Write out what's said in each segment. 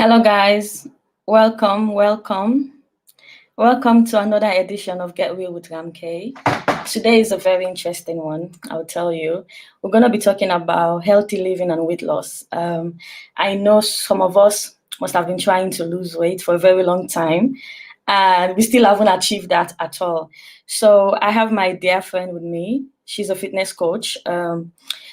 Hello, guys. Welcome to another edition of Get Real with RamKay. Today is a very interesting one, I'll tell you. We're going to be talking about healthy living and weight loss. I know some of us must have been trying to lose weight for a very long time, and we still haven't achieved that at all. So, I have my dear friend with me. She's a fitness coach.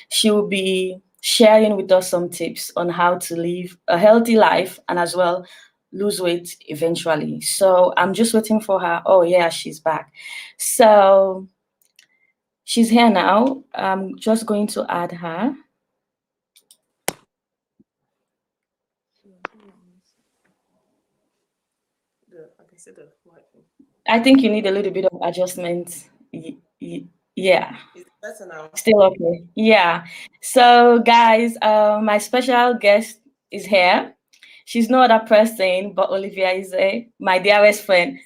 She will be sharing with us some tips on how to live a healthy life and as well lose weight eventually. So I'm just waiting for her. Oh, yeah, she's back. So she's here now. I'm just going to add her. I can see the white thing. I think you need a little bit of adjustment. Yeah, Is it better now? still okay. Yeah. So, guys, my special guest is here. She's no other person but Olivia is my dearest friend.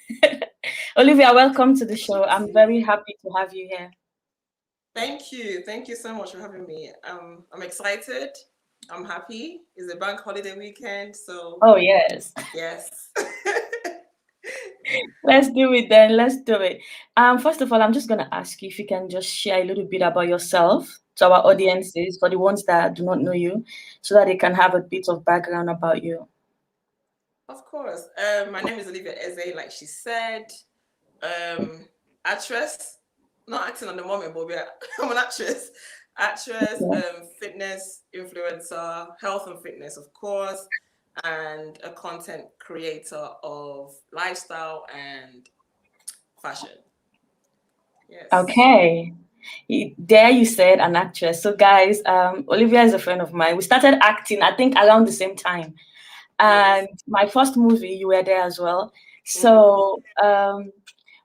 Olivia, welcome to the show. I'm very happy to have you here. Thank you. Thank you so much for having me. I'm excited. I'm happy. It's a bank holiday weekend, so Oh, yes. yes. Let's do it then. Let's do it. First of all, I'm just gonna ask you if you can just share a little bit about yourself to our Mhm. audiences, for the ones that do not know you, so that they can have a bit of background about you. Of course. My name is Olivia Eze, like she said. Um, Actress, not acting at the moment, but I'm an actress. Actress, Yeah. fitness influencer, health and fitness, of course, and a content creator of lifestyle and fashion. Yes. Okay. There you said an actress. So guys, Olivia is a friend of mine. We started acting, I think, around the same time. Yes. And my first movie, you were there as well. Mm-hmm. So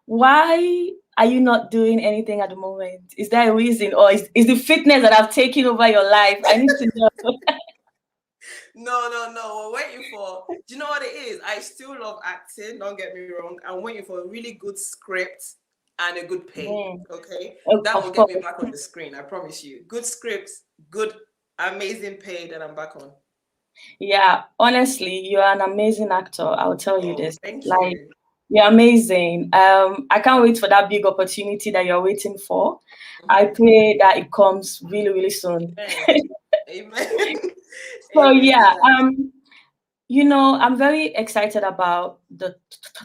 why are you not doing anything at the moment? Is there a reason, or is the fitness that have taken over your life? I need to know. No. We're waiting for. Do you know what it is? I still love acting. Don't get me wrong. I'm waiting for a really good script and a good pay. Mm, Okay, that will of get me course. back on the screen. I promise you. Good scripts, good, amazing pay. Then I'm back on. Yeah, honestly, you're an amazing actor. I'll tell you Oh, this. thank Like, you. you're amazing. I can't wait for that big opportunity that you're waiting for. I Mhm. pray that it comes really, really soon. Amen. Amen. So Amen to yeah, that. I'm very excited about the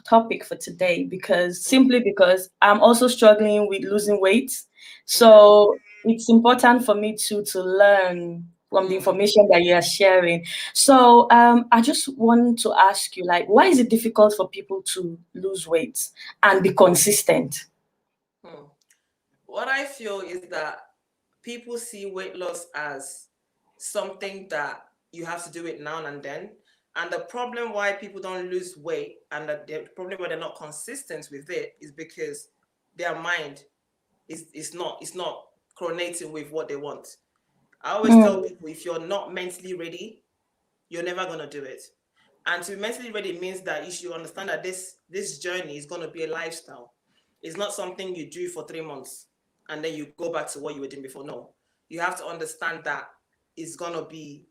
topic for today because Mm, simply because I'm also struggling with losing weight. okay. So it's important for me to learn from the Mm. information that you are sharing. So I just want to ask you, like, why is it difficult for people to lose weight and be consistent? Hmm. What I feel is that people see weight loss as something that you have to do it now and then. And the problem why people don't lose weight and that the problem why they're not consistent with it is because their mind is not coordinating with what they want. I always tell Mm, people if you're not mentally ready, you're never gonna do it. And to be mentally ready means that you should understand that this journey is gonna be a lifestyle. It's not something you do for 3 months and then you go back to what you were doing before. No, you have to understand that it's gonna be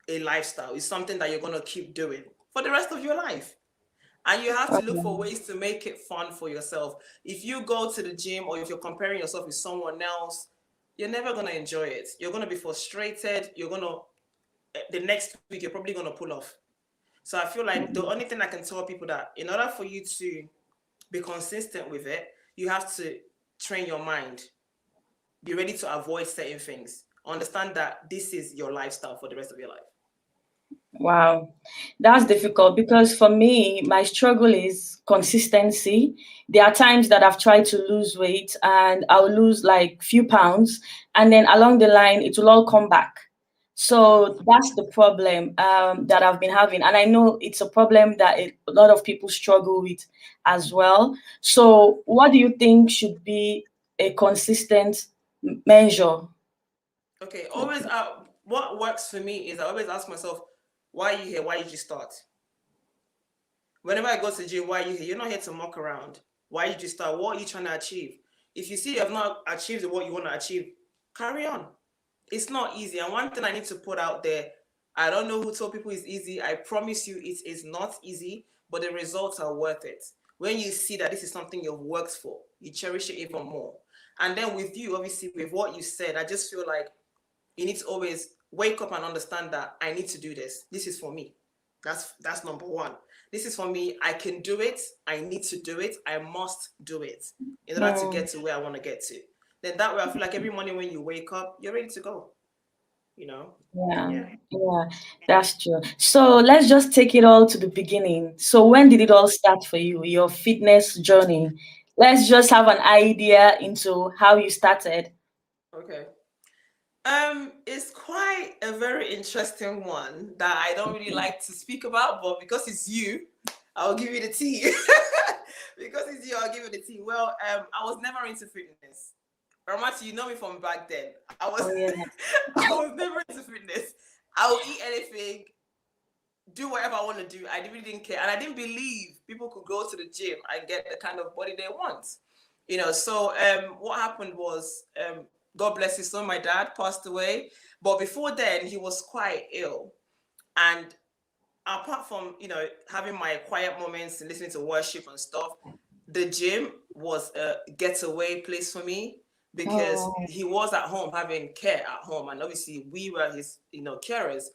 a lifestyle. It's something that you're gonna keep doing for the rest of your life. And you have to look for okay. ways to make it fun for yourself. If you go to the gym or if you're comparing yourself with someone else, you're never gonna enjoy it. You're gonna be frustrated. The next week you're probably gonna pull off. So I feel like the only thing I can tell people that in order for you to be consistent with it, you have to train your mind, be ready to avoid certain things, understand that this is your lifestyle for the rest of your life. Wow, that's difficult because for me, my struggle is consistency. There are times that I've tried to lose weight and I'll lose like few pounds, and then along the line, it will all come back. Mm. So that's the problem that I've been having, and I know it's a problem that a lot of people struggle with as well. So, what do you think should be a consistent measure? Okay, always what works for me is I always ask myself, why are you here? Why did you start? Whenever I go to the gym, why are you here? You're not here to muck around. Why did you start? What are you trying to achieve? If you see you have not achieved what you want to achieve, carry on. It's not easy. And one thing I need to put out there, I don't know who told people it's easy. I promise you it is not easy, but the results are worth it. When you see that this is something you've worked for, you cherish it even more. And then with you, obviously, with what you said, I just feel like you need to always wake up and understand that I need to do this. This is for me. That's number one. This is for me. I can do it. I need to do it. I must do it in order to Mm. get to where I want to get to. Then that way, I feel like every morning when you wake up, you're ready to go. You know? Yeah, Yeah. yeah, that's true. So let's just take it all to the beginning. So when did it all start for you, your fitness journey? Let's just have an idea into how you started. Okay. It's quite a very interesting one that I don't really like to speak about, but because it's you, I'll give you the tea. Because it's you, I'll give you the tea. Well, I was never into fitness. Ramati, you know me from back then. I was Oh yeah. I was never into fitness. I will eat anything, do whatever I want to do. I really didn't care. And I didn't believe people could go to the gym and get the kind of body they want. So what happened was God bless his son, my dad passed away. But before then, he was quite ill. And apart from, having my quiet moments and listening to worship and stuff, the gym was a getaway place for me because Oh, he was at home having care at home. And obviously we were his, carers.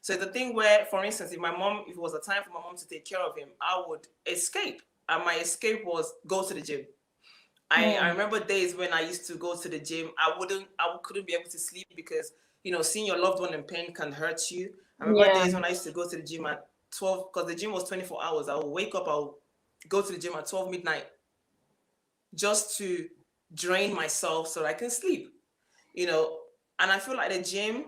So the thing where, for instance, if it was a time for my mom to take care of him, I would escape. And my escape was go to the gym. I mm, remember days when I used to go to the gym. I couldn't be able to sleep because seeing your loved one in pain can hurt you. I remember yeah, days when I used to go to the gym at 12 because the gym was 24 hours. I would wake up, I'll go to the gym at 12 midnight just to drain myself so I can sleep. You know, and I feel like the gym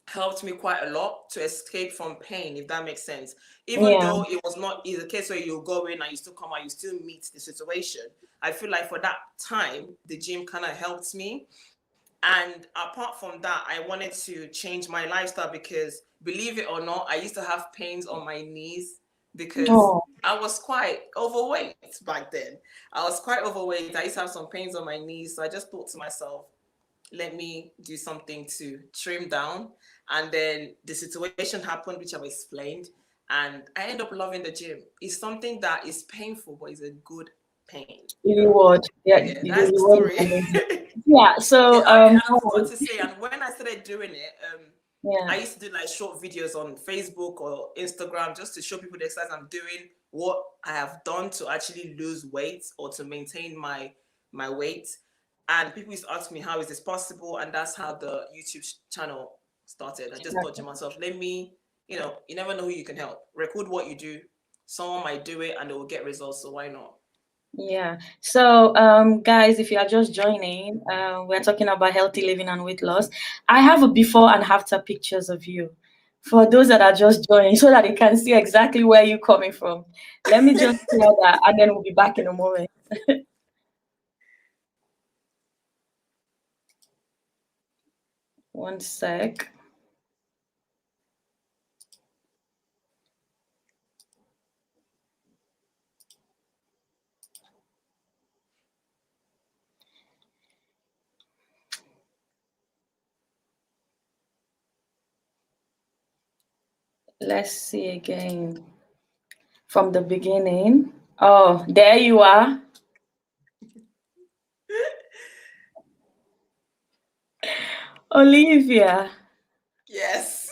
helped me quite a lot to escape from pain, if that makes sense. Even yeah, though it was not is a case where you go in and you still come out, you still meet the situation. I feel like for that time, the gym kind of helped me. And apart from that, I wanted to change my lifestyle because, believe it or not, I used to have pains on my knees because oh, I was quite overweight back then. I was quite overweight. I used to have some pains on my knees. So I just thought to myself, let me do something to trim down. And then the situation happened, which I've explained. And I end up loving the gym. It's something that is painful, but it's a good pain. the reward. Yeah, Yeah, the that's the reward is story. amazing. Yeah. Yeah, So oh yeah, and I forgot guys, to say, and when I started doing it, yeah, I used to do like short videos on Facebook or Instagram just to show people the exercise I'm doing, what I have done to actually lose weight or to maintain my weight. And people used to ask me how is this possible, and that's how the YouTube channel started. I just thought to myself, let me, you never know who you can help. Record what you do. Someone might do it and they will get results. So why not? yeah. So, guys, if you are just joining, we're talking about healthy living and weight loss. I have a before and after pictures of you for those that are just joining so that they can see exactly where you're coming from. Let me just clear that and then we'll be back in a moment. One sec. Let's see again from the beginning. Oh, there you are. Olivia. Yes.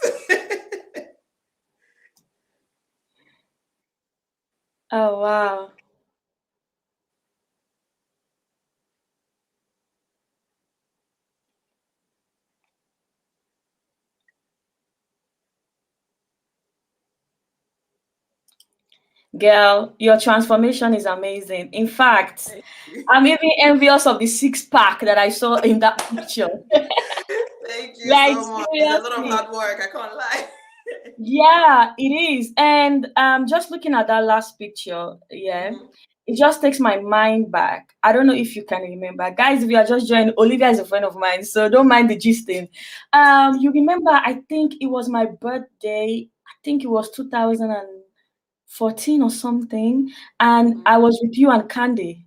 Oh, wow. Girl, your transformation is amazing. In fact, Thank you. I'm even envious of the six pack that I saw in that picture. Thank you Like, so much. It's a lot of seriously. hard work. I can't lie. Yeah, it is. And just looking at that last picture, yeah, Mhm. it just takes my mind back. I don't know if you can remember. Guys, if you are just joining, Olivia is a friend of mine, so don't mind the gisting. You remember, I think it was my birthday. I think it was 2014 or something. And Mhm. I was with you and Candy.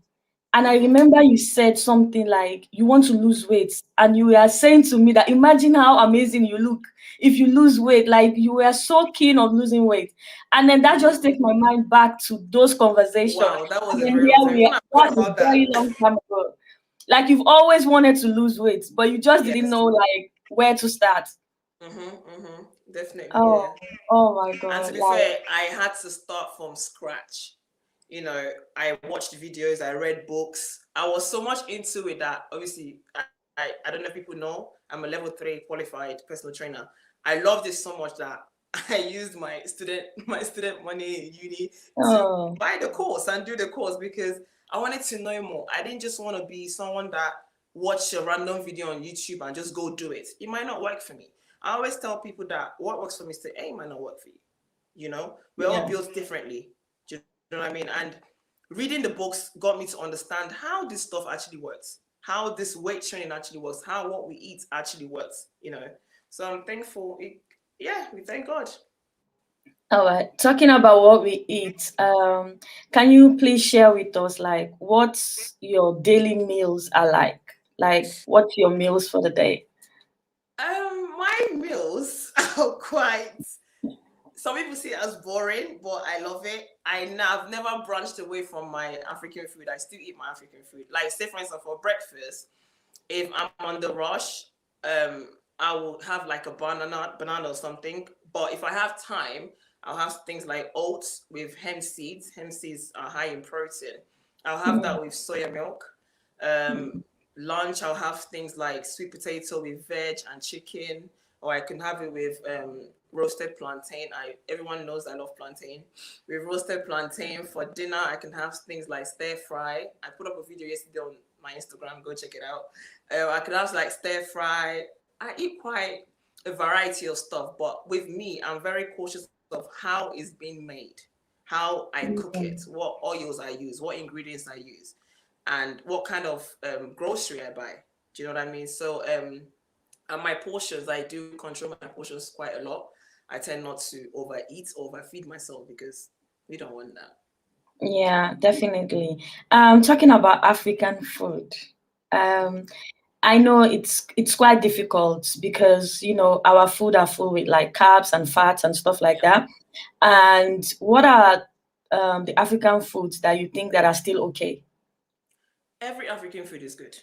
And I Mm-hmm. remember you said something like you want to lose weight, and you were saying to me that imagine how amazing you look if you lose weight. Like you were so keen on losing weight, and then that just Mm-hmm. takes my mind back to those conversations. Wow, that was And a then very long here time. we Even I are. forgot That's a about that. very long time ago. Like you've always wanted to lose weight, but you just didn't Yes. know like where to start. Mm-hmm. Mm-hmm. Definitely, Oh, yeah. oh my And to God! be Like, fair, I had to start from scratch. You know, I watched videos, I read books. I was so much into it that obviously I don't know if people know, I'm a level 3 qualified personal trainer. I love this so much that I used my student money in uni to oh, buy the course and do the course because I wanted to know more. I didn't just want to be someone that watch a random video on YouTube and just go do it. It might not work for me. I always tell people that what works for Mr. A might not work for you. You know, we're all yeah. built differently. Do you know what I mean? And reading the books got me to understand how this stuff actually works, how this weight training actually works, how what we eat actually works. You know, so I'm thankful. Yeah, we thank God. All right. Talking about what we eat, can you please share with us like what your daily meals are like? Like what's your meals for the day? My meals are quite. Some people see it as boring, but I love it. I've never branched away from my African food. I still eat my African food. Like, say, for instance, for breakfast, if I'm on the rush, um, I will have like a banana or something. But if I have time, I'll have things like oats with hemp seeds. Hemp seeds are high in protein. I'll have Mm, that with soya milk. Um, Lunch, I'll have things like sweet potato with veg and chicken, or I can have it with roasted plantain. Everyone knows I love plantain. With roasted plantain for dinner, I can have things like stir fry. I put up a video yesterday on my Instagram. Go check it out. I could have like stir fry. I eat quite a variety of stuff, but with me, I'm very cautious of how it's being made, how I cook it, mm, what oils I use, what ingredients I use, and what kind of grocery I buy. Do you know what I mean? So, and my portions, I do control my portions quite a lot. I tend not to overeat or overfeed myself because we don't want that. yeah, definitely. Talking about African food. Um, I know it's quite difficult because our food are full with like carbs and fats and stuff like that. And what are the African foods that you think that are still okay? Every African food is good.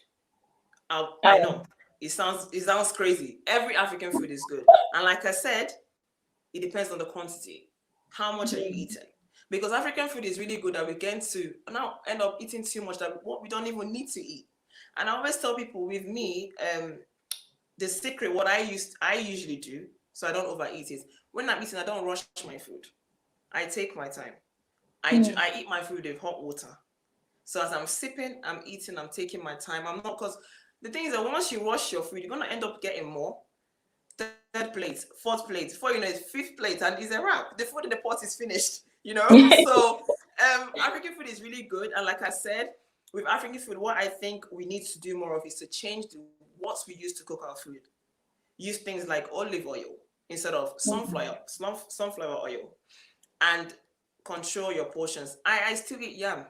I know Oh, it sounds crazy. Every African food is good, and like I said, it depends on the quantity. How much are you mm, eating? Because African food is really good that we get to now end up eating too much that what we don't even need to eat. And I always tell people with me, the secret, what I usually do, so I don't overeat is when I'm eating, I don't rush my food. I take my time. I mm, eat my food with hot water. So as I'm sipping, I'm eating, I'm taking my time. I'm not because the thing is that once you rush your food, you're gonna end up getting more. Third plate, fourth plate, before you know it's fifth plate, and it's a wrap. The food in the pot is finished, you know. So African food is really good, and like I said, with African food, what I think we need to do more of is to change what we use to cook our food. Use things like olive oil instead of mm, sunflower oil, and control your portions. I still eat yam.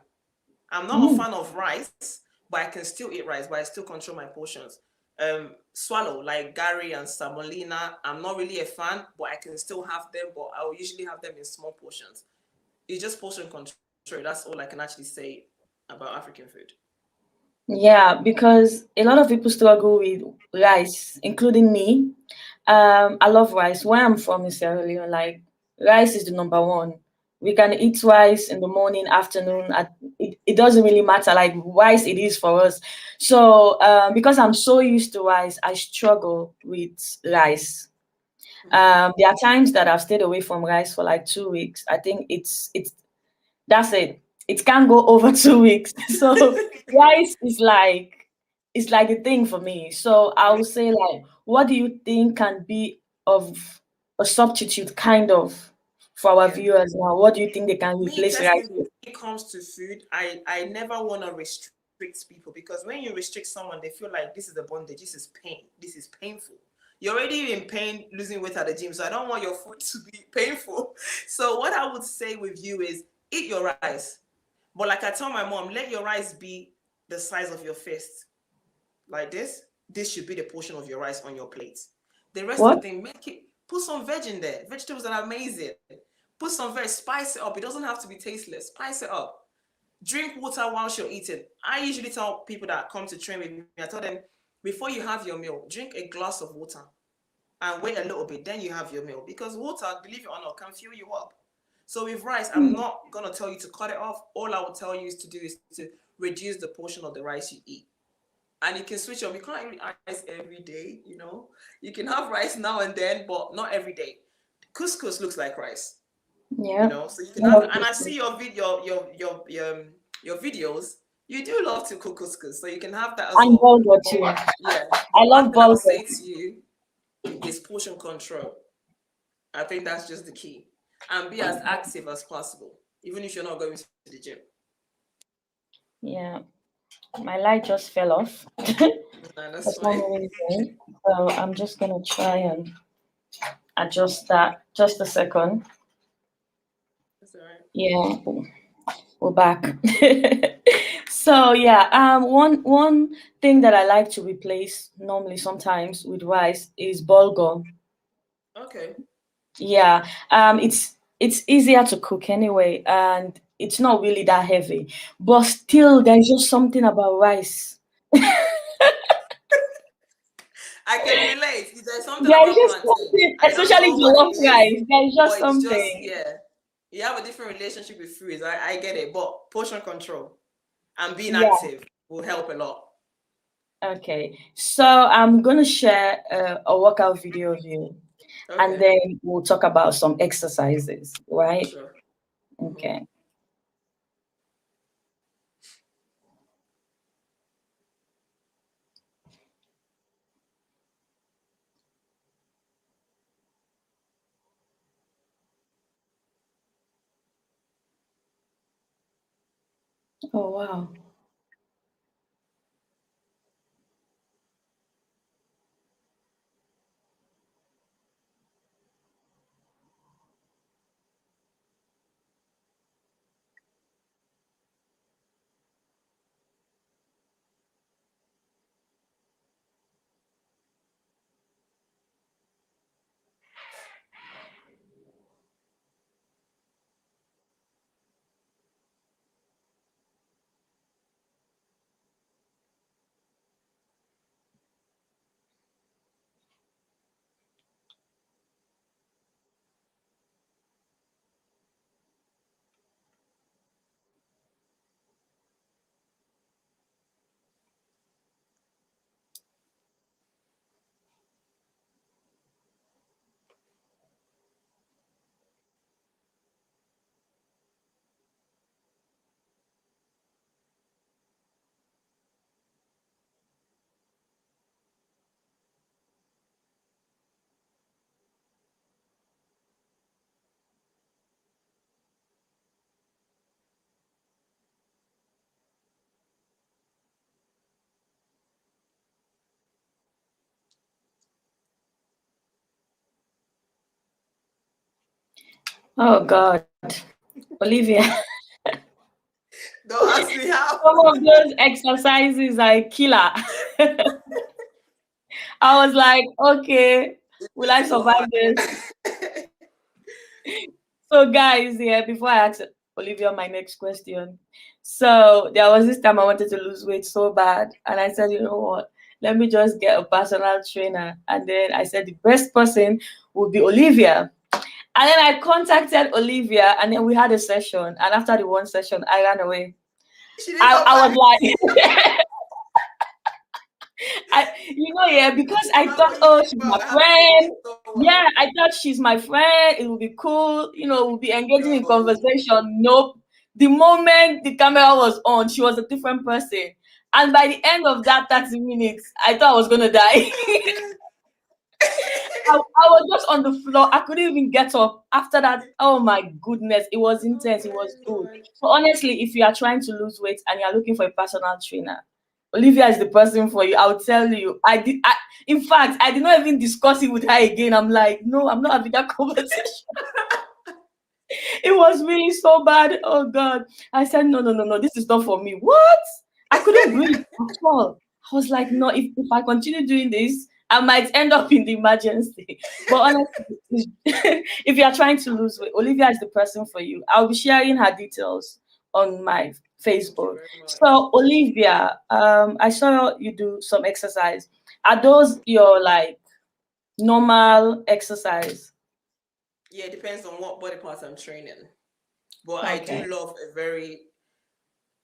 I'm not a mm. fan of rice, but I can still eat rice, but I still control my portions. Swallow like Gary and Samolina. I'm not really a fan, but I can still have them, but I will usually have them in small portions. It's just portion control. That's all I can actually say about African food. Yeah, because a lot of people struggle with rice, including me. I love rice. Where I'm from in Sierra Leone, like rice is the number one. We can eat rice in the morning, afternoon. It doesn't really matter. Like rice, it is for us. So because I'm so used to rice, I struggle with rice. Mm-hmm. There are times that I've stayed away from rice for like 2 weeks. I think it's that's it. It can't go over 2 weeks. So rice is like it's like the thing for me. So I would say like, what do you think can be of a substitute kind of for our Yeah. viewers now? What do you think they can Me replace rice personally, with? when it comes to food, I never want to restrict people because when you restrict someone, they feel like this is a bondage, this is pain, this is painful. You're already in pain losing weight at the gym, so I don't want your food to be painful. So what I would say with you is eat your rice, but like I tell my mom, let your rice be the size of your fist, like this should be the portion of your rice on your plate. The rest of the What? thing, make it, put some veg in there. Vegetables are amazing. Put some veg, spice it up. It doesn't have to be tasteless. Spice it up. Drink water whilst you're eating. I usually tell people that come to train with me, I tell them, before you have your meal, drink a glass of water and wait a little bit, then you have your meal. Because water, believe it or not, can fill you up. So with rice, I'm not gonna tell you to cut it off. All I will tell you is to do is to reduce the portion of the rice you eat. And you can switch up. You can't eat rice every day, you know. You can have rice now and then, but not every day. Couscous looks like rice, you Yeah. know. So you can I have, love and I couscous. see your video, your videos. You do love to cook couscous, so you can have that as And well. bulgur But too. yeah, I but one love thing I would bulgur. say to you is portion control. I think that's just the key, and be as active as possible, even if you're not going to the gym. Yeah. My light just fell off And for that's some fine. reason. So I'm just gonna try and adjust that. Just a second. That's all right. Yeah, we're back. So yeah, one thing that I like to replace normally sometimes with rice is bulgur. Okay. Yeah, it's easier to cook anyway, and it's not really that heavy. But still, there's just something about rice. I can relate. There's something There's about just plantain. something, I don't especially know what it jollof is, rice. There's just but it's just, something. yeah. You have a different relationship with food. I get it, but portion control and being Yeah. active will help a lot. Okay. So I'm gonna share a workout video of you, and Okay, then we'll talk about some exercises. Right? sure. Hmm. Okay. Oh wow. Oh God, Olivia. Don't ask me how. Some of those exercises are a killer. I was like, okay, will I It's too survive hard. this? So, guys, yeah, before I ask Olivia my next question, so there was this time I wanted to lose weight so bad, and I said, you know what? Let me just get a personal trainer. And then I said the best person would be Olivia. And then I contacted Olivia, and then we had a session. And after the one session, I ran away. She didn't come I was back. like, yeah, because I Remember thought, you oh, said she's my about handling it friend. so Yeah, well. I thought she's my friend. It would be cool. We'll be engaging in No. conversation. Nope. The moment the camera was on, she was a different person. And by the end of that 30 minutes, I thought I was going to die. I was just on the floor. I couldn't even get up after that. Oh my goodness. It was Oh intense. It my was good. God. So honestly, if you are trying to lose weight and you're looking for a personal trainer, Olivia is the person for you. I'll tell you. In fact, I did not even discuss it with her again. I'm like, no, I'm not having that conversation. It was really so bad. Oh God. I said, no, no, no, no. This is not for me. What? I couldn't breathe at all. I was like, no, if I continue doing this, I might end up in the emergency. But honestly, if you are trying to lose weight, Olivia is the person for you. I'll be sharing her details on my Thank you Facebook. very much. So, Olivia, I saw you do some exercise. Are those your like normal exercise? Yeah, it depends on what body parts I'm training. But I do Okay. love a very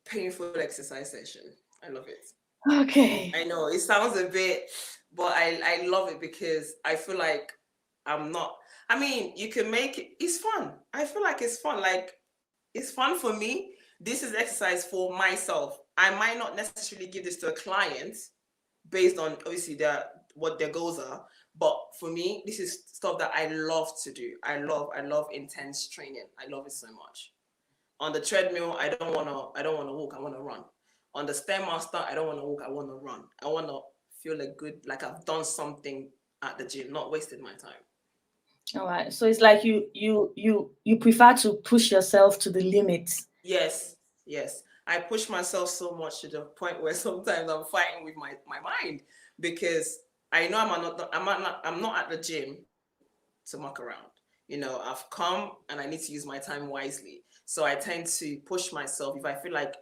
painful exercise session. I love it. I Okay. know it sounds a bit, but I love it because I feel like I'm not. I mean, you can make it. It's fun. I feel like it's fun. Like it's fun for me. This is exercise for myself. I might not necessarily give this to a client based on obviously their what their goals are, but for me, this is stuff that I love to do. I love intense training. I love it so much. On the treadmill, I don't wanna walk, I wanna run. On the stairmaster, I don't wanna walk, I wanna run. I wanna feel like good, like I've done something at the gym, not wasted my time. All right. So it's like you prefer to push yourself to the limits. Yes, yes. I push myself so much to the point where sometimes I'm fighting with my mind because I know I'm not at the gym to muck around. I've come and I need to use my time wisely. So I tend to push myself. If I feel like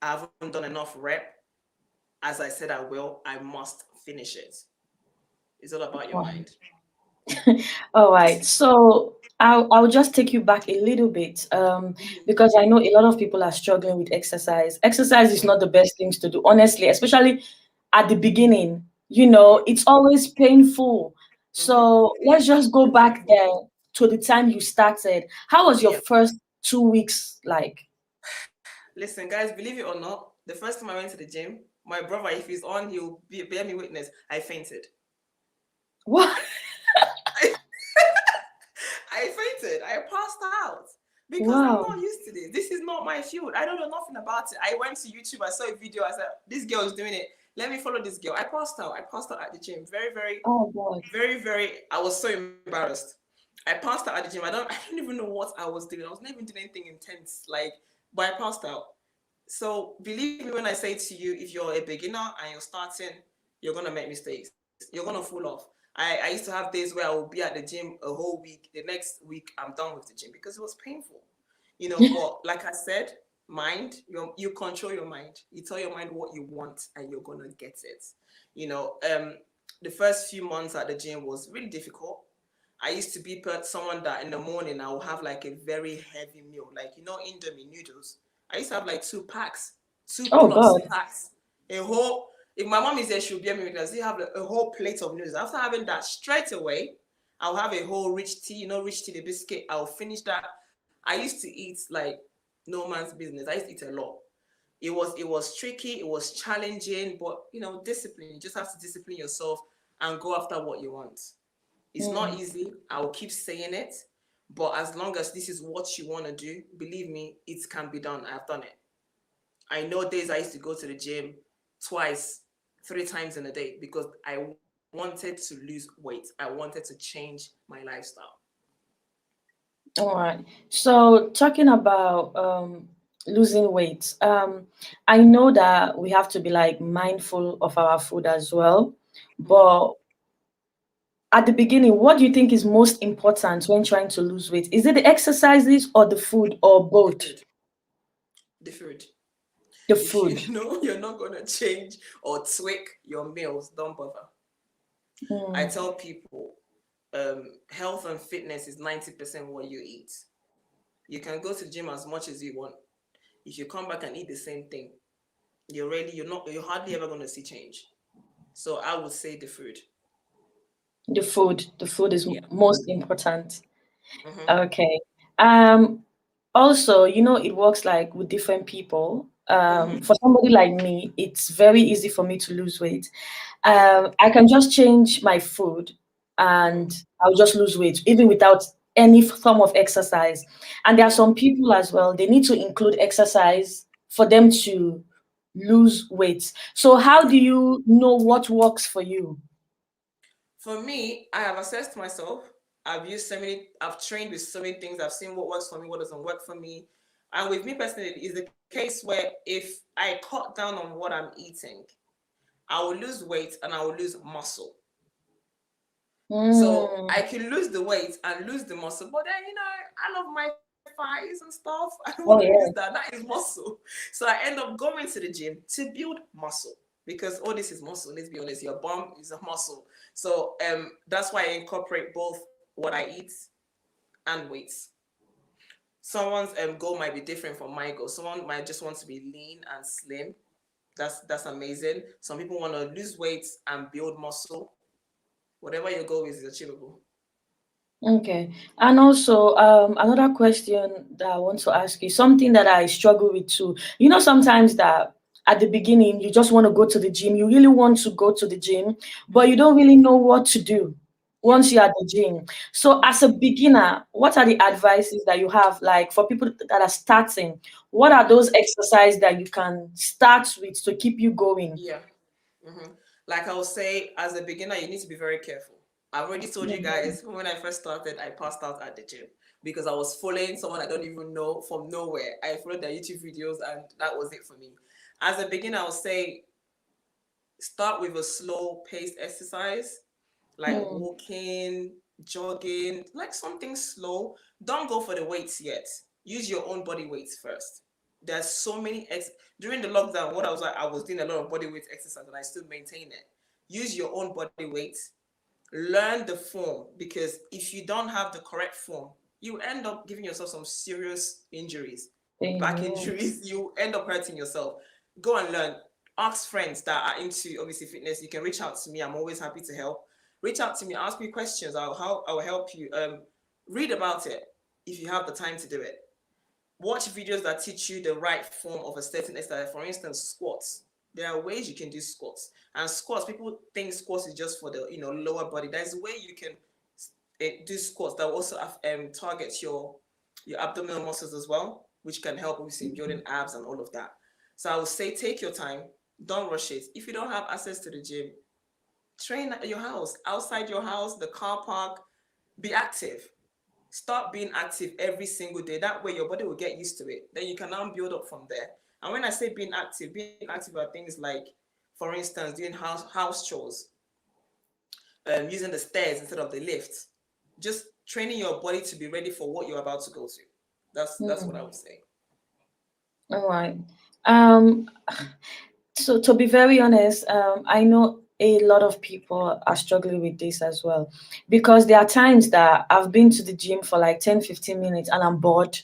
I haven't done enough rep, as I said I will, I must finish it. It's all about your mind. All right. So I'll just take you back a little bit, Mhm. because I know a lot of people are struggling with exercise. Exercise is Mhm. not the best things to do, honestly, especially at the beginning. Yeah. It's always painful. Mhm. So let's just go back there to the time you started. How was your Yeah. first 2 weeks like? Listen, guys, believe it or not, the first time I went to the gym, my brother, if he's on, he'll bear me witness. I fainted. What? I fainted. I passed out because I'm Wow. not used to this. This is not my field. I don't know nothing about it. I went to YouTube. I saw a video. I said, "This girl is doing it. Let me follow this girl." I passed out. I passed out at the gym. Very, very, Oh God. very, very. I was so embarrassed. I passed out at the gym. I don't even know what I was doing. I was not even doing anything intense. Like, but I passed out. So believe me when I say to you, if you're a beginner and you're starting, you're gonna make mistakes. You're gonna fall off. I used to have days where I would be at the gym a whole week. The next week I'm done with the gym because it was painful. But like I said, mind, you control your mind. You tell your mind what you want and you're gonna get it. You know, um, the first few months at the gym was really difficult. I used to be someone that in the morning I will have like a very heavy meal, like Indomie noodles. I used to have like 2 packs, two Oh plus God. packs, a whole. If my mom is there, she'll be me because they have a whole plate of noodles. After having that, straight away, I'll have a whole rich tea. Rich tea, the biscuit. I'll finish that. I used to eat like no man's business. I used to eat a lot. It was tricky. It was challenging, but discipline. You just have to discipline yourself and go after what you want. It's not Mm. easy. I will keep saying it, but as long as this is what you want to do, believe me, it can be done. I've done it. I know days I used to go to the gym twice, 3 times in a day because I wanted to lose weight. I wanted to change my lifestyle. All right. So talking about losing weight, I know that we have to be like mindful of our food as well. Mhm. But at the beginning, what do you think is most important when trying to lose weight? Is it the exercises or the food or The both? food, the food. The If you food. know you're not gonna change or tweak your meals, don't bother. I Mm, tell people, health and fitness is 90% what you eat. You can go to the gym as much as you want. If you come back and eat the same thing, you're hardly ever gonna see change. So I would say the food. the food. The food is Yeah. most important. Mm-hmm. Okay. Um, Also, it works like with different people. Mm-hmm. For somebody like me, it's very easy for me to lose weight. Yeah. I can just change my food Mm-hmm. and I'll just lose weight, even without any form of exercise. And there are Yeah. some people as well, they need to include exercise for them to lose weight. So, how Yeah. do you know what works for you? For me, I have assessed myself. I've trained with so many things. I've seen what works for me, what doesn't work for me. And with me personally, it's the case where if I cut down on what I'm eating, I will lose weight and I will lose muscle. So Mm. I can lose the weight and lose the muscle, but then I love my thighs and stuff. I don't want to Oh lose that. yeah. That is muscle. So I end up going to the gym to build muscle because all this is muscle. Let's be honest, your bum is a muscle. So that's why I incorporate both what I eat and weights. Someone's goal might be different from my goal. Someone might just want to be lean and slim. That's amazing. Some people want to lose weight and build muscle. Whatever your goal is achievable. Okay. And also, another question that I want to ask you, something that I struggle with too. You know, sometimes that at the beginning you just want to go to the gym, you really want to go to the gym, but you don't really know what to do Yeah. once you're at the gym. So, as a beginner, what are the advices that you have, like for people that are starting? What are those exercises that you can start with to keep you going? Yeah. hmm Like I will say, as a beginner, you need to be very careful. I've already told you guys when I first started, I passed out at the gym because I was following someone I don't even know from nowhere. I followed their YouTube videos and that was it for me. As a beginner, I'll say start with a slow paced exercise like Mm, walking, jogging, like something slow. Don't go for the weights yet. Use your own body weights first. There's so many during the lockdown. What I was doing a lot of body weight exercise, and I still maintain it. Use your own body weights. Learn the form because if you don't have the correct form, you end up giving yourself some serious injuries, back yeah. injuries. You end up hurting yourself. Go and learn. Ask friends that are into obviously fitness. You can reach out to me. I'm always happy to help. Reach out to me. Ask me questions. I will help you. Read about it if you have the time to do it. Watch videos that teach you the right form of a certain exercise. For instance, squats. There are ways you can do squats. And squats, people think squats is just for the lower body. There's a way you can do squats that will also target your abdominal muscles as well, which can help obviously in building abs and all of that. So I would say take your time, don't rush it. If you don't have access to the gym, train at your house, outside your house, the car park, be active. Start being active every single day. That way your body will get used to it. Then you can now build up from there. And when I say being active are things like, for instance, doing house chores, using the stairs instead of the lift. Just training your body to be ready for what you're about to go to. That's what I Mm, would say. all right. Um, So to be very honest, I know a lot of people are struggling with this as well because there are times that I've been to the gym for like 10, 15 minutes and I'm bored.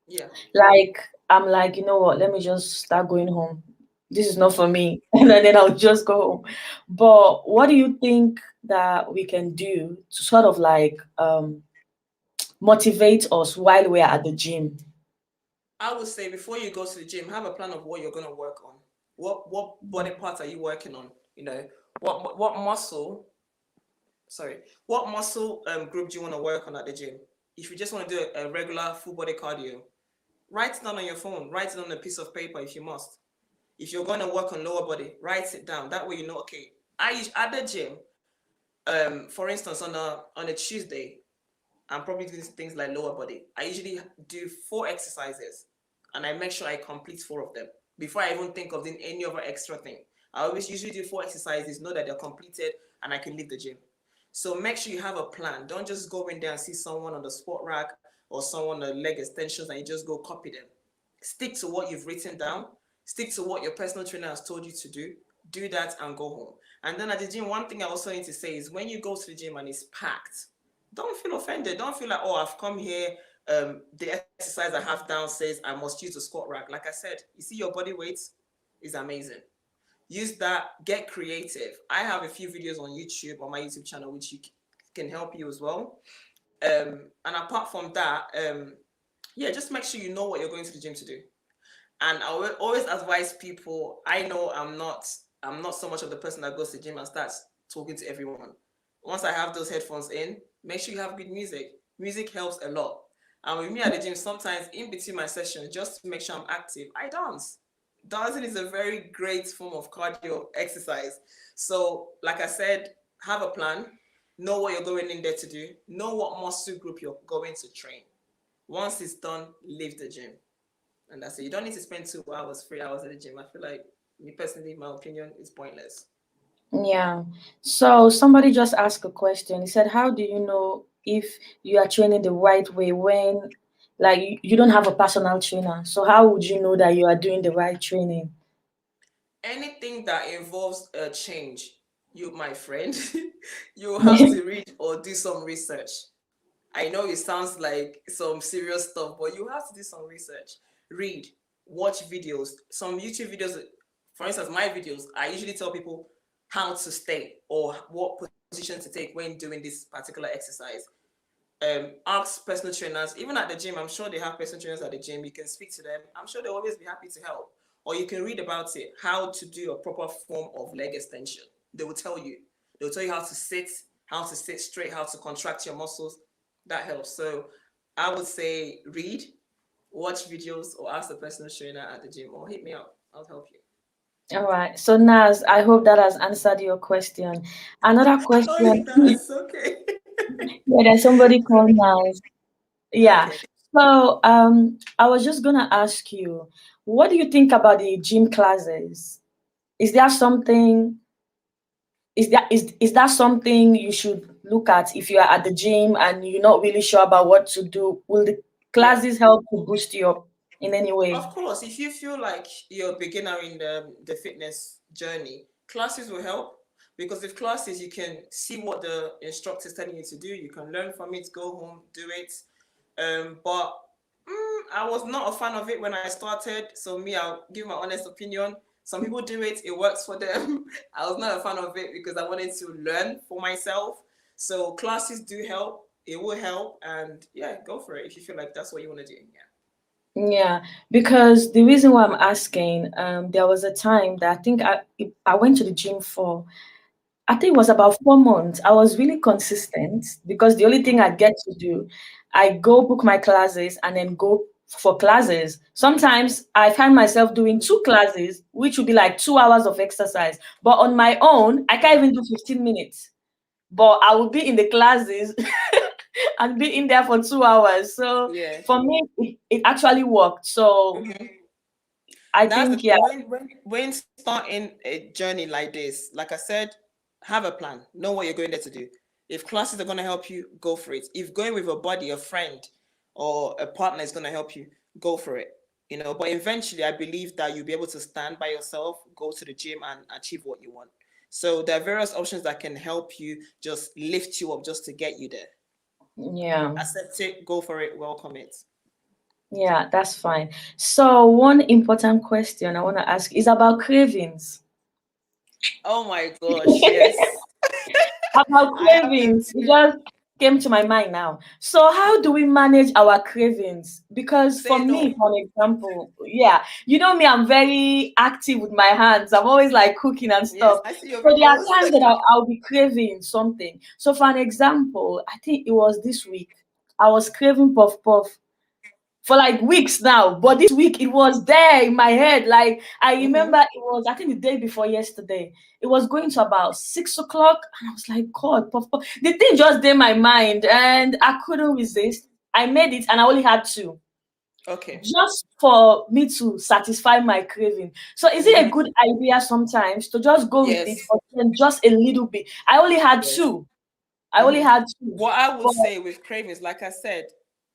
Yeah. Like I'm like, you know what, let me just start going home. This is not for me. And then I'll just go home. But what do you think that we can do to sort of like motivate us while we're at the gym? I would say before you go to the gym, have a plan of what you're gonna work on. What body parts are you working on? What muscle sorry, what muscle group do you want to work on at the gym? If you just want to do a regular full body cardio, write it down on your phone, write it on a piece of paper if you must. If you're going to work on lower body, write it down. That way you know, okay, at the gym, for instance, on a Tuesday, I'm probably doing things like lower body. I usually do 4 exercises and I make sure I complete 4 of them before I even think of doing any other extra thing. I always usually do 4 exercises, know that they're completed, and I can leave the gym. So make sure you have a plan. Don't just go in there and see someone on the sport rack or someone on the leg extensions and you just go copy them. Stick to what you've written down. Stick to what your personal trainer has told you to do. Do that and go home. And then at the gym, one thing I also need to say is when you go to the gym and it's packed, don't feel offended. Don't feel like, oh, I've come here. The exercise I have down says I must use the squat rack. Like I said, you see your body weight is amazing. Use that. Get creative. I have a few videos on YouTube on my YouTube channel which can help you as well. And apart from that, yeah, just make sure you know what you're going to the gym to do. And I will always advise people. I know I'm not so much of the person that goes to the gym and starts talking to everyone. Once I have those headphones in, make sure you have good music. Music helps a lot. And with me at the gym, sometimes in between my sessions, just to make sure I'm active, I dance. Dancing is a very great form of cardio exercise. So, like I said, have a plan, know what you're going in there to do, know what muscle group you're going to train. Once it's done, leave the gym. And that's it. You don't need to spend 2 hours, 3 hours at the gym. I feel like, me personally, my opinion is pointless. Yeah. So somebody just asked a question. He said, "How do you know if you are training the right way when, like, you don't have a personal trainer? So how would you know that you are doing the right training?" Anything that involves a change, you, my friend, you have to read or do some research. I know it sounds like some serious stuff, but you have to do some research. Read, watch videos, some YouTube videos. For instance, my videos, I usually tell people how to stay or what position to take when doing this particular exercise. Ask personal trainers, even at the gym. I'm sure they have personal trainers at the gym. You can speak to them. I'm sure they'll always be happy to help. Or you can read about it, how to do a proper form of leg extension. They will tell you. They'll tell you how to sit straight, how to contract your muscles. That helps. So I would say read, watch videos, or ask the personal trainer at the gym, or hit me up. I'll help you. All right. So Naz, I hope that has answered your question. Another Oh, it question. does. Okay. Yeah, there's somebody called Naz. Yeah. Okay. So I was just gonna ask you, what do you think about the gym classes? Is there something is that something you should look at if you are at the gym and you're not really sure about what to do? Will the Yeah. classes help to boost you up in any way? Of course, if you feel like you're a beginner in the fitness journey, classes will help, because with classes you can see what the instructor is telling you to do. You can learn from it, go home, do it. But I was not a fan of it when I started. So me, I'll give my honest opinion. Some people do it; it works for them. I was not a fan of it because I wanted to learn for myself. So classes do help. It will help, and yeah, go for it if you feel like that's what you want to do. Yeah. Yeah, because the reason why I'm asking, there was a time that I went to the gym for, I think it was about 4 months. I was really consistent because the only thing I Mm-hmm. get to do, I go book my classes and then go for classes. Sometimes I find myself doing two classes, which would be like 2 hours of exercise. But on my own, I can't even do 15 minutes. But I will be in the classes and be in there for 2 hours. So Yeah. for me, it actually worked. So Mm-hmm. I That's the think, yeah, thing. When starting a journey like this, like I said, have a plan. Know what you're going there to do. If classes are going to help you, go for it. If going with a buddy, a friend, or a partner is going to help you, go for it. But eventually, I believe that you'll be able to stand by yourself, go to the gym, and achieve what you want. So there are various options that can help you, just lift you up, just to get you there. yeah. Accept it, go for it, welcome it. Yeah, that's fine. So one important question I want to ask is about cravings. Oh my gosh, yes. About I have them cravings, it too. just came to my mind now. So how do we manage our cravings? Because for Say me, no. for an example, yeah, you know me, I'm very active with my hands. I'm always like cooking and Yes, stuff. I see your So there are videos. times that I'll be craving something. So for an example, I think it was this week. I was craving puff puff for like weeks now. But this week it was there in my head. Like I Mm-hmm. remember it was, I think, the day before yesterday. It was going to about 6 o'clock, and I was like, God, puff, puff. The thing just did my mind, and I couldn't resist. I made it, and I only had two, Okay. just for me to satisfy my craving. So is it a Mm-hmm. good idea sometimes to just go with it, Yes. but then just a little bit? I only had Yes. two. I only Mm-hmm. had two. What I would But say with cravings, like I said,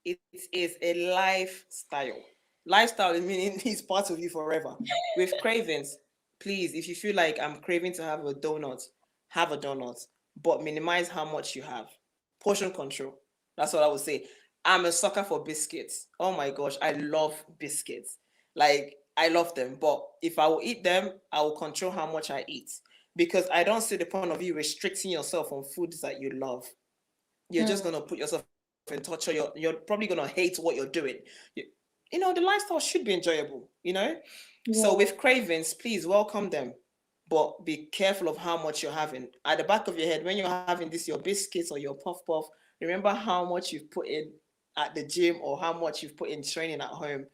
it is a lifestyle. Lifestyle meaning it's part of you forever. With cravings, please, if you feel like I'm craving to have a donut, but minimize how much you have. Portion control. That's what I would say. I'm a sucker for biscuits. Oh my gosh, I love biscuits. Like I love them, but if I will eat them, I will control how much I eat, because I don't see the point of you restricting yourself on foods that you love. You're just mm, gonna put yourself in torture. You're probably gonna hate what you're doing. The lifestyle should be enjoyable. So with yeah. cravings, please welcome them, but be careful of how much you're having. At the back of your head, when you're having this, your biscuits or your puff puff, remember how much you've put in at the gym or how much you've put in training at home.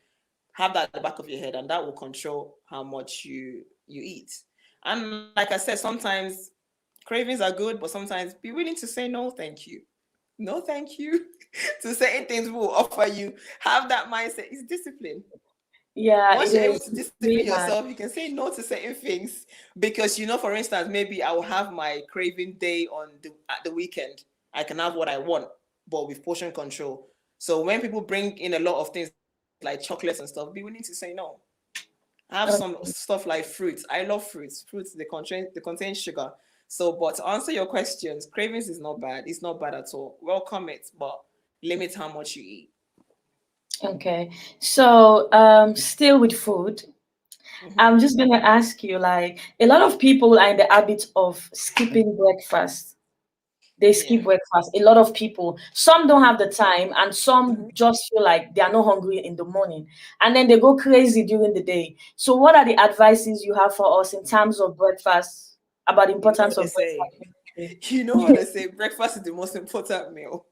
Have that at the back of your head, and that will control how much you eat. And like I said, sometimes cravings are good, but sometimes be willing to say no, thank you. No, thank you. To certain things we will offer you. Have that mindset. It's discipline. Yeah, Once it you're able is. to It's discipline really hard. yourself, you can say no to certain things because for instance, maybe I will have my craving day on the at the weekend. I can have what I want, but with portion control. So when people bring in a lot of things like chocolates and stuff, be willing to say no. Have some Okay. stuff like fruits. I love fruits. Fruits they contain sugar. So, but to answer your questions, cravings is not bad. It's not bad at all. Welcome it, but limit how much you eat. Okay. So, still with food, Mm-hmm. I'm just gonna ask you, like, a lot of people are in the habit of skipping breakfast. They Yeah. skip breakfast. A lot of people. Some don't Mm-hmm. have the time, and some Mm-hmm. just feel like they are not hungry in the morning, and then they go crazy during the day. So, what are the advices you have for us in terms of breakfast, about the You know importance what they of say. breakfast? You know what they say. Breakfast is the most important meal.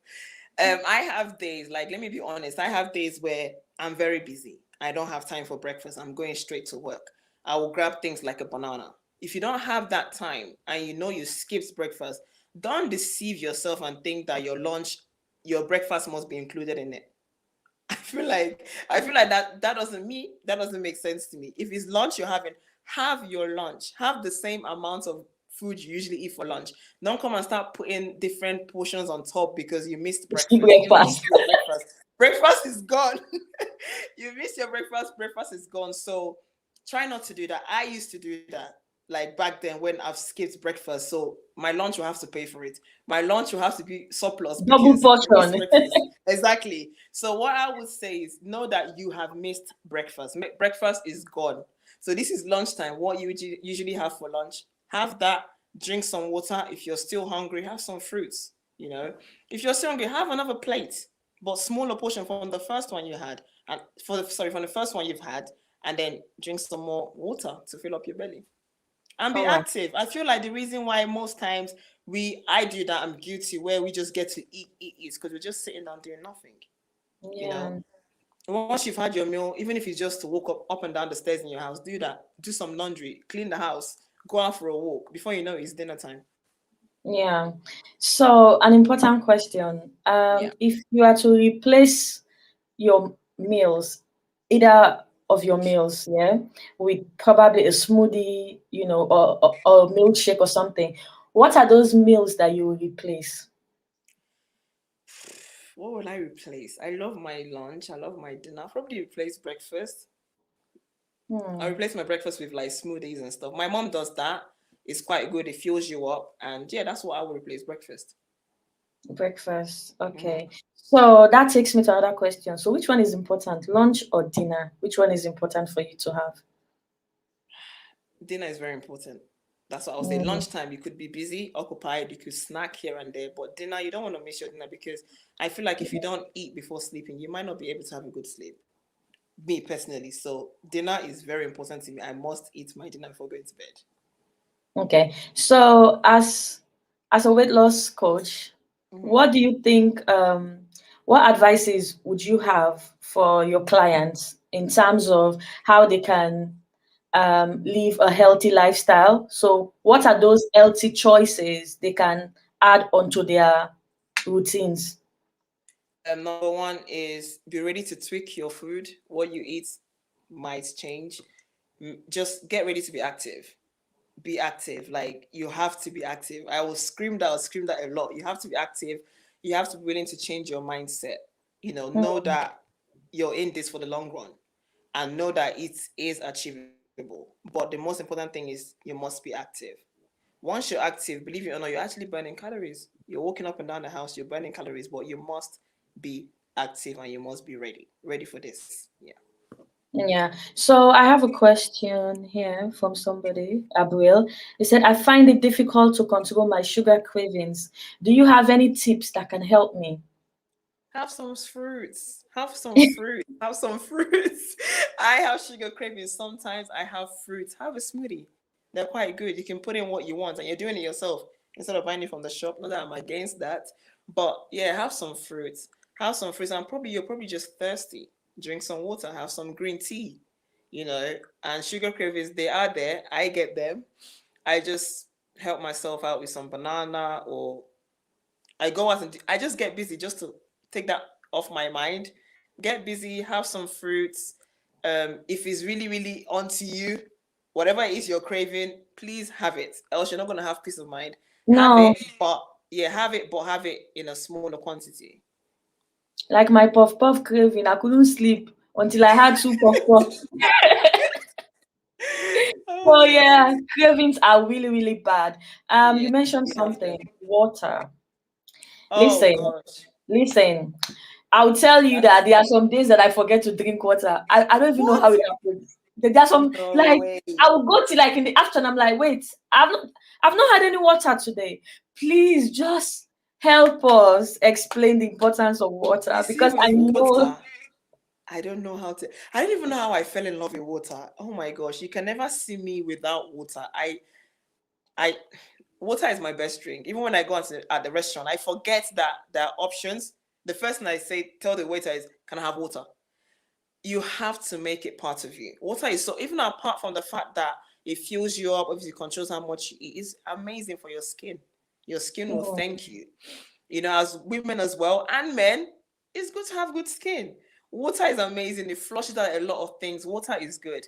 I have days, like, let me be honest, I have days where I'm very busy. I don't have time for breakfast. I'm going straight to work. I will grab things like a banana. If you don't have that time and you know you skipped breakfast, don't deceive yourself and think that your breakfast must be included in it. I feel like that doesn't make sense to me. If it's lunch you're having, have your lunch. Have the same amount of food you usually eat for lunch. Don't come and start putting different portions on top because you missed Skip breakfast. You breakfast. missed your breakfast. Breakfast is gone. You missed your breakfast. Breakfast is gone. So try not to do that. I used to do that. Like back then when I've skipped breakfast. So my lunch will have to pay for it. My lunch will have to be surplus Double because I missed portion. breakfast. Exactly. So what I would say is know that you have missed breakfast. Breakfast is gone. So this is lunchtime. What you usually have for lunch, have that. Drink some water. If you're still hungry, have some fruits. If you're still hungry, have another plate, but smaller portion from the first one you had, and from the first one you've had, and then drink some more water to fill up your belly and be All right. active. I feel like the reason why most times I do that, I'm guilty, where we just get to eat because we're just sitting down doing nothing. You know, Yeah. once you've had your meal, even if it's just to walk up and down the stairs in your house, do that. Do some laundry, clean the house, go out for a walk. Before you know it, it's dinner time. Yeah. So, an important question. Yeah. If you are to replace your meals, either of your meals, yeah, with probably a smoothie, or a milkshake or something, what are those meals that you will replace? What will I replace? I love my lunch. I love my dinner. I'll probably replace breakfast. I Hmm. replace my breakfast with like smoothies and stuff. My mom does that. It's quite good. It fills you up. And yeah, that's what I would replace breakfast. Breakfast. Mhm. Okay. So that takes me to another question. So, which one is important, lunch or dinner? Which one is important for you to have? Dinner is very important. That's what I'll say. Mm, Lunchtime, you could be busy, occupied, you could snack here and there, but dinner, you don't want to miss your dinner because I feel like if you don't eat before sleeping, you might not be able to have a good sleep. Me personally. So dinner is very important to me. I must eat my dinner before going to bed. okay. So, as a weight loss coach, Mhm. what do you think? What advices would you have for your clients in terms of how they can live a healthy lifestyle? So, what are those healthy choices they can add onto their routines? Number one is be ready to tweak your food. What you eat might change. Just get ready to be active. Be active. Like you have to be active. I will scream that a lot. You have to be active. You have to be willing to change your mindset. Know Hmm. that you're in this for the long run and know that it is achievable. But the most important thing is you must be active. Once you're active, believe it or not, you're actually burning calories. You're walking up and down the house, you're burning calories, but you must be active and you must be ready for this. Yeah. Yeah. So I have a question here from somebody, Abriel. He said, I find it difficult to control my sugar cravings. Do you have any tips that can help me? Have some fruits. Have some fruit. Have some fruits. I have sugar cravings. Sometimes I have fruits. Have a smoothie. They're quite good. You can put in what you want and you're doing it yourself instead of buying it from the shop. Not that I'm against that. But yeah, have some fruits. Have some fruits. And probably you're probably just thirsty. Drink some water. Have some green tea. And sugar cravings, they are there. I get them. I just help myself out with some banana or I go out and I just get busy just to take that off my mind. Get busy, have some fruits, If it's really, really onto you, whatever it is you're craving, please have it. Else you're not gonna have peace of mind. Have No, it, but yeah, have it in a smaller quantity. like my puff puff craving, I couldn't sleep until I had two puff puff. So Oh, yeah, cravings are really, really bad. yeah, You mentioned you have them. something, water. Oh Listen, gosh. listen. I'll tell you that there are some days that I forget to drink water. I don't even know What? how it happens. There are some No like way. I will go to like in the afternoon. I'm like, wait, I've not had any water today. Please just help us explain the importance of You water see, because I with know. water, I don't know how to. I don't even know how I fell in love with water. Oh my gosh, you can never see me without water. I, water is my best drink. Even when I go at the restaurant, I forget that there are options. The first thing I say, tell the waiter is, "Can I have water?" You have to make it part of you. Water is so, even apart from the fact that it fills you up, obviously controls how much you eat, is amazing for your skin. Your skin will Mm, thank you. You know, as women as well and men, it's good to have good skin. Water is amazing. It flushes out a lot of things. Water is good.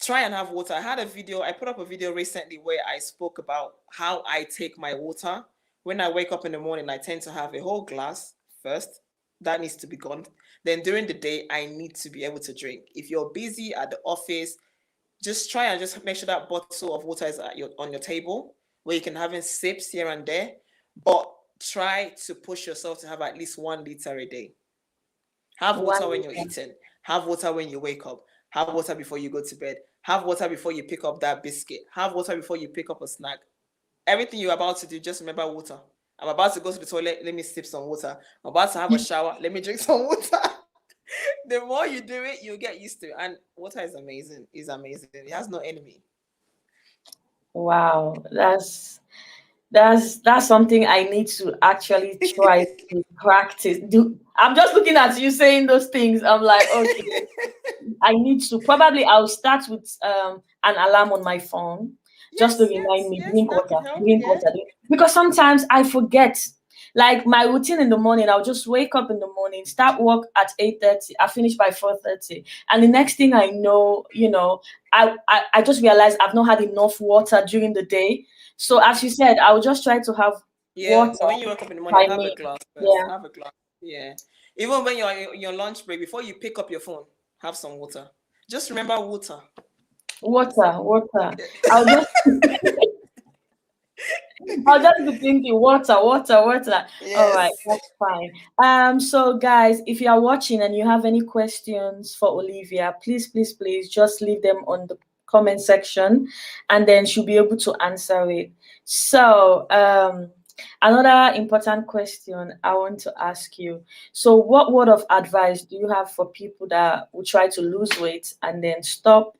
Try and have water. I put up a video recently where I spoke about how I take my water. When I wake up in the morning, I tend to have a whole glass first. That needs to be gone. Then during the day, I need to be able to drink. If you're busy at the office, just try and just make sure that bottle of water is on your table where you can have in sips here and there. But try to push yourself to have at least 1 liter a day. Have water when you're one. eating. Have water when you wake up. Have water before you go to bed. Have water before you pick up that biscuit. Have water before you pick up a snack. Everything you're about to do, just remember water. I'm about to go to the toilet. Let me sip some water. I'm about to have a shower. Let me drink some water. The more you do it, you get used to it. And water is amazing. It's amazing. It has no enemy. Wow, that's something I need to actually try to practice. Do I'm just looking at you saying those things. I'm like, okay, I need to probably I'll start with an alarm on my phone just to Yes, remind yes, me yes. That could help. drink Yeah. water. Because sometimes I forget. Like my routine in the morning, I'll just wake up in the morning, start work at 8:30, I finish by 4:30. And the next thing I know, I just realized I've not had enough water during the day. So as you said, I will just try to have Yeah, water when you wake up in the morning, by have a me. glass first. Yeah. Have a glass. Yeah. Even when you're on your lunch break, before you pick up your phone, have some water. Just remember water. Water. I'll just I'll just be thinking water. All right, Yes. that's fine. So guys, if you are watching and you have any questions for Olivia, please just leave them on the comment section and then she'll be able to answer it. So another important question I want to ask you. So what word of advice do you have for people that will try to lose weight and then stop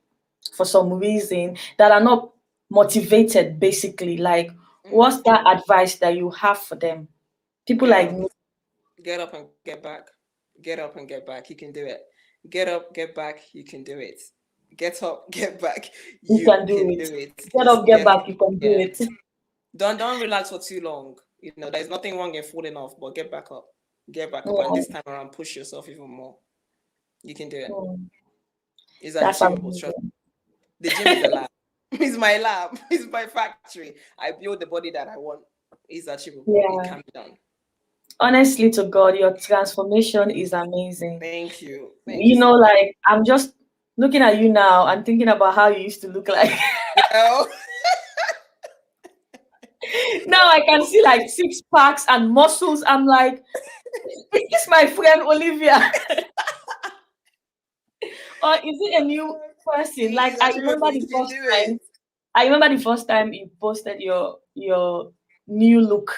for some reason that are not motivated basically? Like what's Mm, that advice that you have for them? People get like up. me, Get up and get back. Get up and get back. You can do it. Get up, get back. You can do it. Get up, get back. you You can do can it. do it. Get Just up, get get up. back, you can do Yeah. it. Don't relax for too long. You know, there's nothing wrong in falling off, but get back up. Get back up. And this Yeah, time around, push yourself even more. You can do it. mm, It's that's achievable. Trust. amazing. The gym is a lab. It's my lab. It's my factory. I build the body that I want. It's achievable. It Yeah. can be done. Honestly to God, your transformation is amazing. Thank you. Thank you You so know, much. like I'm just looking at you now and thinking about how you used to look like. Well, Now I can see like six packs and muscles. I'm like, is this my friend Olivia? Or is it a new person? Like it's achievable. You can do it. I remember the first time you posted your new look.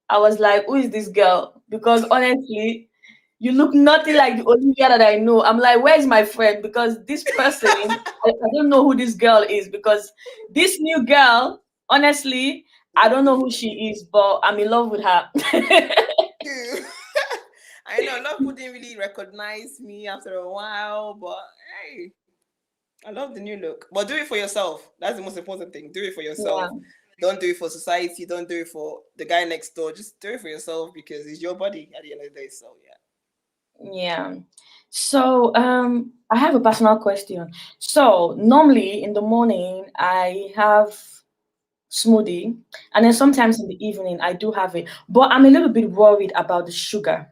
I was like, who is this girl? Because honestly, you look nothing like the Olivia that I know. I'm like, where's my friend? Because this person, I don't know who this girl is. Because this new girl, honestly, I don't know who she is, but I'm in love with her. You. I know a lot of people didn't really recognize me after a while, but hey, I love the new look. But do it for yourself. That's the most important thing. Do it for yourself. Yeah, Don't do it for society. Don't do it for the guy next door. Just do it for yourself because it's your body at the end of the day. So yeah. yeah. So, I have a personal question. So, normally in the morning, I have smoothie, and then Mhm. sometimes in the evening, I do have it. But I'm a little bit worried about the sugar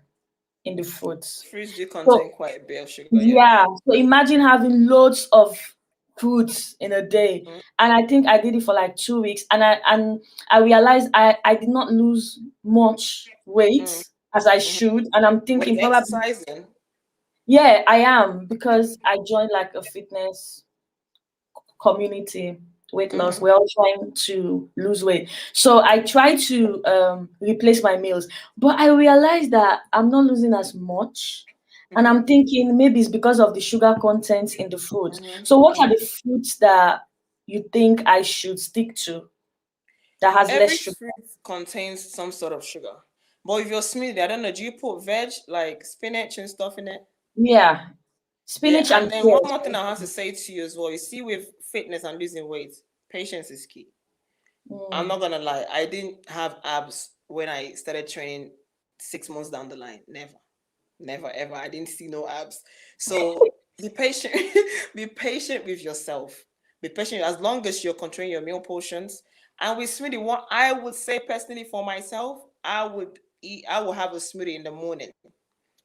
in the fruits. Fruits do So, contain quite a bit of sugar, yeah. yeah. So imagine having loads of fruits in a day. Mhm. And I think I did it for like 2 weeks, and I realized I did not lose much weight Mhm. as I Mhm. should. And I'm Were you thinking probably, exercising? yeah, I am, because I joined like a fitness community, weight loss. Mhm. We're all trying to lose weight. So I try to replace my meals, but I realized that I'm not losing as much. And Mhm. I'm thinking maybe it's because of the sugar content in the fruit. Mhm. So what are Mhm. the fruits that you think I should stick to that has less Every sugar? fruit contains some sort of sugar. But if you're smoothie, I don't know, do you put veg like spinach and stuff in it? Yeah, Yeah, spinach and and then one kale. more thing I have to say to you as well, you see with fitness and losing weight, patience is key. I'm Mm, not gonna lie, I didn't have abs when I started training 6 months down the line. Never. Never ever. I didn't see no abs. So be patient. Be patient with yourself. Be patient as long as you're controlling your meal portions. And with smoothie, what I would say personally for myself, I will have a smoothie in the morning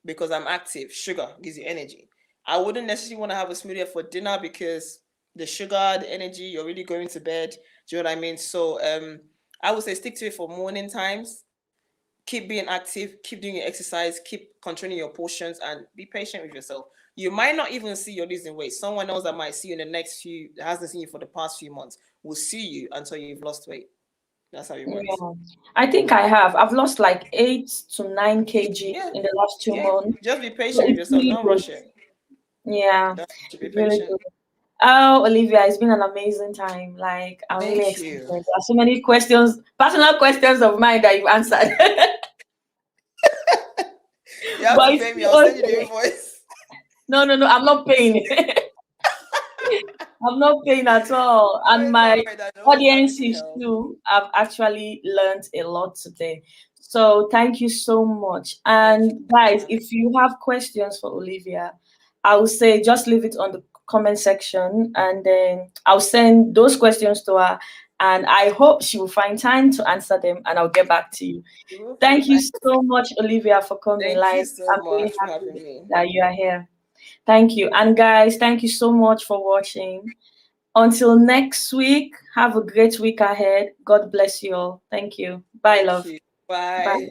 because I'm active. Sugar gives you energy. I wouldn't necessarily want to have a smoothie for dinner because the sugar, the energy, you're really going to bed. Do you know what I mean? So I would say stick to it for morning times, keep being active, keep doing your exercise, keep controlling your portions, and be patient with yourself. You might not even see you're losing weight. Someone else that might see you in the next few, that hasn't seen you for the past few months, will see you until you've lost weight. That's how it works. yeah, I think I have. I've lost like 8 to 9 kg Yeah, in the last two yeah. months. Just be So patient with it's yourself. really Don't good. rush it. Yeah, Don't rush it. Be it's really patient. good. Oh, Olivia, it's been an amazing time. Like, I'm really Thank excited. you. There are so many questions, personal questions of mine that you've answered. You have But to it's pay me. still I'll send you the okay. invoice. No, no, no, I'm not paying. I'm not paying at all. And Don't my worry, I'm always happy to audiences help. too have actually learned a lot today. So thank you so much. Thank you And for guys, having if you have questions for Olivia, I will say just leave it on the comment section, and then I'll send those questions to her. And I hope she will find time to answer them, and I'll get back to you. me. You will find Thank you time. so much, Olivia, for coming. Thank you Like, so I'm really much for having happy me. that you are here. Thank you. And guys, thank you so much for watching. Until next week, have a great week ahead. God bless you all. Thank you. Bye, Thank love. you. Bye. Bye.